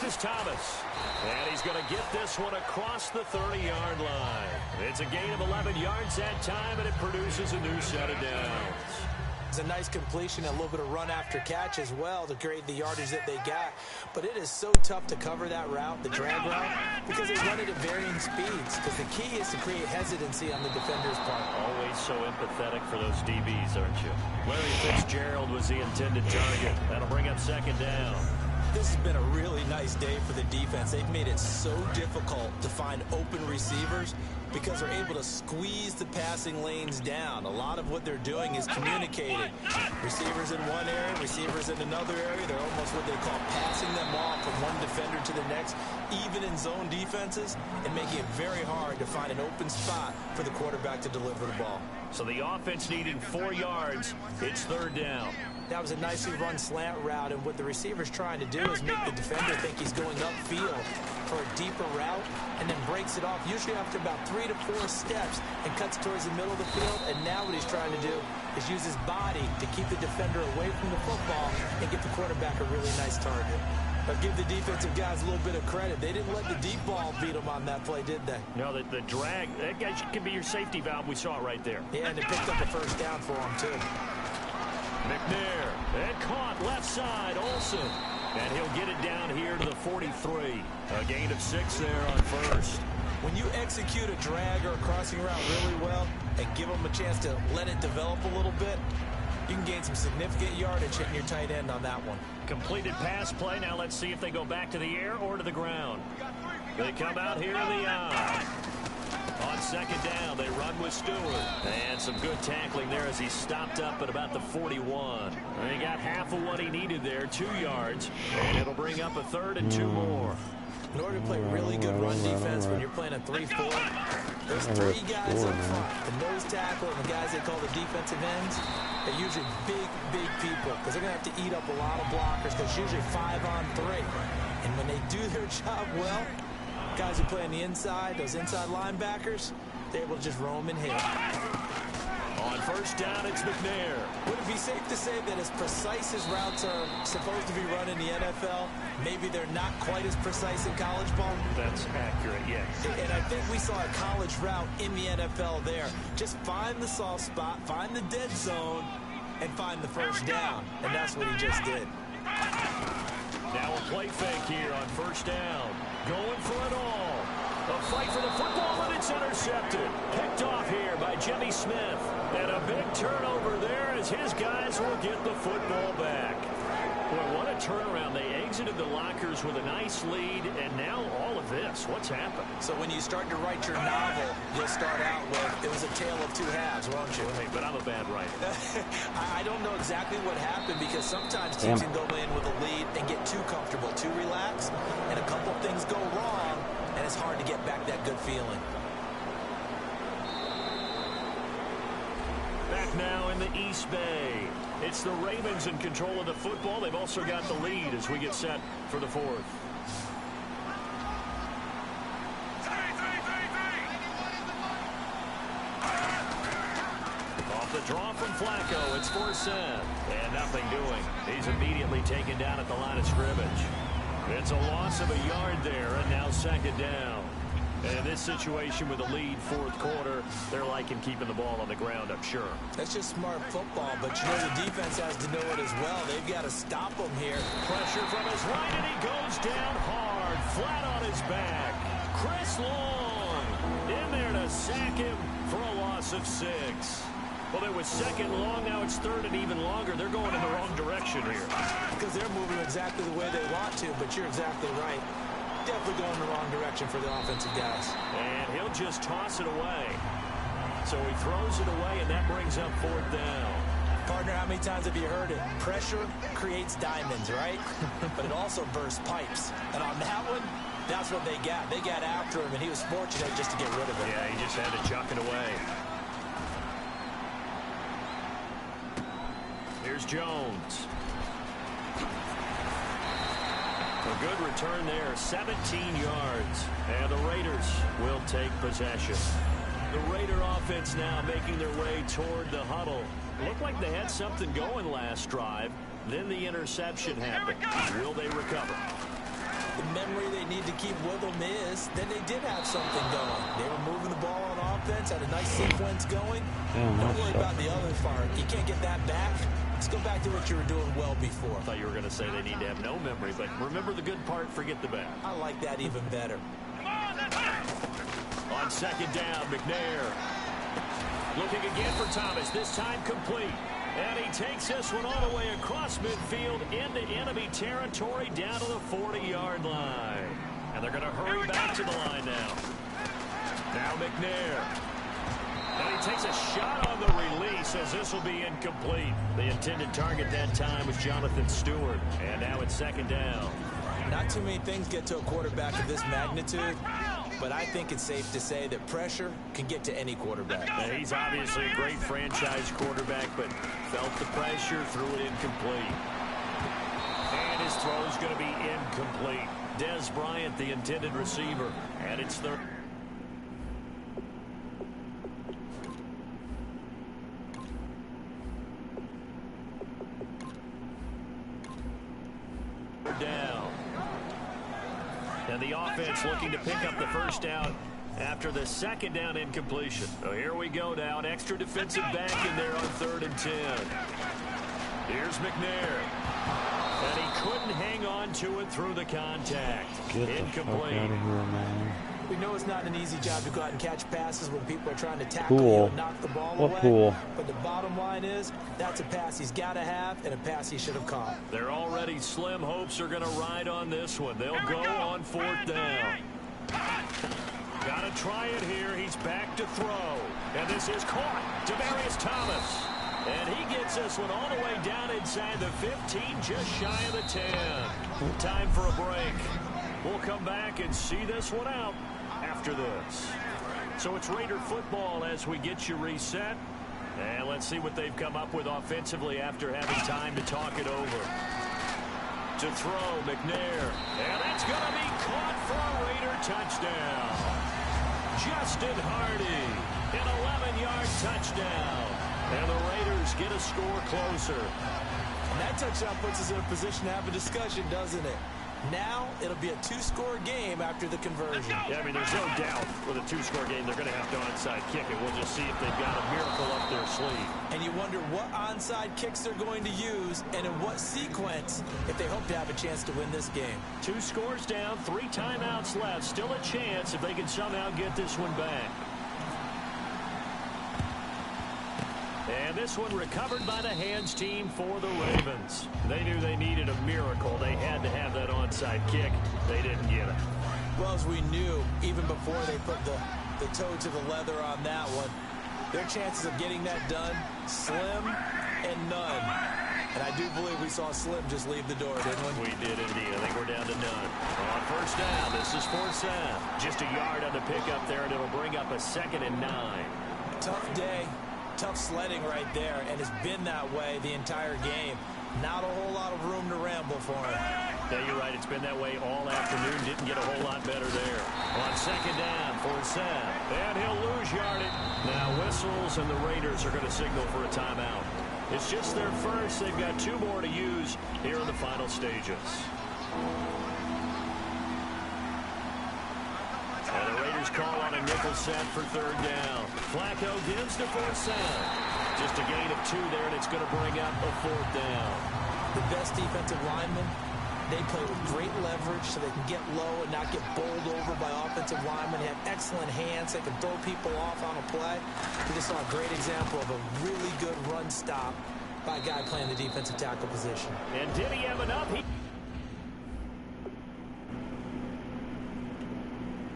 is Thomas. And he's going to get this one across the 30-yard line. It's a gain of 11 yards that time, and it produces a new set of downs. It's a nice completion, a little bit of run after catch as well to create the yardage that they got. But it is so tough to cover that route, the drag route, because they run it at varying speeds. Because the key is to create hesitancy on the defender's part. Always so empathetic for those DBs, aren't you? Larry Fitzgerald was the intended target. That'll bring up second down. This has been a really nice day for the defense. They've made it so difficult to find open receivers because they're able to squeeze the passing lanes down. A lot of what they're doing is communicating. Receivers in one area, receivers in another area. They're almost what they call passing them off from one defender to the next, even in zone defenses, and making it very hard to find an open spot for the quarterback to deliver the ball. So the offense needing 4 yards. It's third down. That was a nicely run slant route, and what the receiver's trying to do is make the defender think he's going upfield for a deeper route, and then breaks it off, usually after about 3 to 4 steps, and cuts towards the middle of the field. And now what he's trying to do is use his body to keep the defender away from the football and get the quarterback a really nice target. But give the defensive guys a little bit of credit. They didn't let the deep ball beat them on that play, did they? No, the drag, that guy can be your safety valve. We saw it right there. Yeah, and they picked up the first down for him, too. McNair, and caught left side, Olsen. And he'll get it down here to the 43. A gain of 6 there on first. When you execute a drag or a crossing route really well and give them a chance to let it develop a little bit, you can gain some significant yardage hitting your tight end on that one. Completed pass play. Now let's see if they go back to the air or to the ground. They come out here in the eye. On second down, they run with Stewart. And some good tackling there as he stopped up at about the 41. And he got half of what he needed there, 2 yards. And it'll bring up a third and 2 more. In order to play really good run defense when you're playing a 3-4, there's 3 guys up front. The nose tackle and the guys they call the defensive ends, they're usually big people because they're going to have to eat up a lot of blockers because usually 5 on 3. And when they do their job well, guys who play on the inside, those inside linebackers, they're able to just roam and hit. On first down, it's McNair. Would it be safe to say that as precise as routes are supposed to be run in the NFL, maybe they're not quite as precise in college ball? That's accurate, yes. And I think we saw a college route in the NFL there. Just find the soft spot, find the dead zone, and find the first down. And that's what he just did. Now a play fake here on first down. Going for it all. A fight for the football, and it's intercepted. Picked off here by Jimmy Smith. And a big turnover there as his guys will get the football back. Boy, what a turnaround. They exited the lockers with a nice lead, and now all of this. What's happened? So when you start to write your novel, you'll start out with, it was a tale of 2 halves, won't you? Hey, but I'm a bad writer. I don't know exactly what happened because sometimes teams can go in with a lead and get too comfortable, too relaxed, and a couple things go wrong, and it's hard to get back that good feeling. Back now in the East Bay. It's the Ravens in control of the football. They've also got the lead as we get set for the 4th. Off the draw from Flacco, it's Forsett. And nothing doing. He's immediately taken down at the line of scrimmage. It's a loss of a yard there, and now second down. And in this situation with the lead, 4th quarter, they're liking keeping the ball on the ground, I'm sure. That's just smart football, but you know the defense has to know it as well. They've got to stop him here. Pressure from his right, and he goes down hard, flat on his back. Chris Long in there to sack him for a loss of 6. Well, there was second long, now it's third and even longer. They're going in the wrong direction here. Because they're moving exactly the way they want to, but you're exactly right. Definitely going in the wrong direction for the offensive guys. And he'll just toss it away. So he throws it away, and that brings up 4th down. Partner, how many times have you heard it? Pressure creates diamonds, right? But it also bursts pipes. And on that one, that's what they got. They got after him, and he was fortunate just to get rid of it. Yeah, he just had to chuck it away. Here's Jones. A good return there, 17 yards. And the Raiders will take possession. The Raider offense now making their way toward the huddle. Looked like they had something going last drive. Then the interception happened. Will they recover? The memory they need to keep with them is, then they did have something going. They were moving the ball on offense, had a nice sequence going. Don't worry about the other part. You can't get that back. Let's go back to what you were doing well before. I thought you were going to say they need to have no memory, but remember the good part, forget the bad. I like that even better. On second down, McNair. Looking again for Thomas, this time complete. And he takes this one all the way across midfield into enemy territory down to the 40-yard line. And they're going to hurry back to the line now. Now McNair. And he takes a shot on the release as this will be incomplete. The intended target that time was Jonathan Stewart. And now it's second down. Not too many things get to a quarterback of this magnitude, but I think it's safe to say that pressure can get to any quarterback. Now, he's obviously a great franchise quarterback, but felt the pressure, threw it incomplete. And his throw is going to be incomplete. Dez Bryant, the intended receiver, and it's third. Down. And the offense looking to pick up the first down after the second down incompletion. So here we go now. An extra defensive back in there on 3rd and 10. Here's McNair. And he couldn't hang on to it through the contact. Get incomplete. the fuck out of here, man. We know it's not an easy job to go out and catch passes when people are trying to tackle Pool. you and knock the ball away. Pool. But the bottom line is, that's a pass he's got to have and a pass he should have caught. Their already slim hopes are going to ride on this one. They'll go on 4th down. Got to try it here. He's back to throw. And this is caught. Demaryius Thomas. And he gets this one all the way down inside the 15, just shy of the 10. Time for a break. We'll come back and see this one out after this. So it's Raider football as we get you reset. And let's see what they've come up with offensively after having time to talk it over. To throw, McNair. And that's going to be caught for a Raider touchdown. Justin Hardy, an 11-yard touchdown. And the Raiders get a score closer. And that touchdown puts us in a position to have a discussion, doesn't it? Now it'll be a 2-score game after the conversion. Yeah, I mean, there's no doubt with a 2-score game they're going to have to onside kick it. We'll just see if they've got a miracle up their sleeve. And you wonder what onside kicks they're going to use and in what sequence if they hope to have a chance to win this game. 2 scores down, 3 timeouts left. Still a chance if they can somehow get this one back. And this one recovered by the hands team for the Ravens. They knew they needed a miracle. They had to have that onside kick. They didn't get it. Well, as we knew, even before they put the toe to the leather on that one, their chances of getting that done, slim and none. And I do believe we saw Slim just leave the door, didn't we? We did indeed. I think we're down to none. On 1st down, this is 4th down. Just a yard on the pickup there, and it'll bring up a 2nd and 9. Tough day. Tough sledding right there, and it's been that way the entire game. Not a whole lot of room to ramble for him. Yeah, you're right. It's been that way all afternoon. Didn't get a whole lot better there. On 2nd down, 4th down. And he'll lose yardage. Now whistles, and the Raiders are going to signal for a timeout. It's just their first. They've got 2 more to use here in the final stages. And the Raiders call on a nickel set for 3rd down. Flacco gives to 4th down. Just a gain of 2 there, and it's going to bring up a 4th down. The best defensive linemen, they play with great leverage so they can get low and not get bowled over by offensive linemen. They have excellent hands. They can throw people off on a play. We just saw a great example of a really good run stop by a guy playing the defensive tackle position. And did he have enough?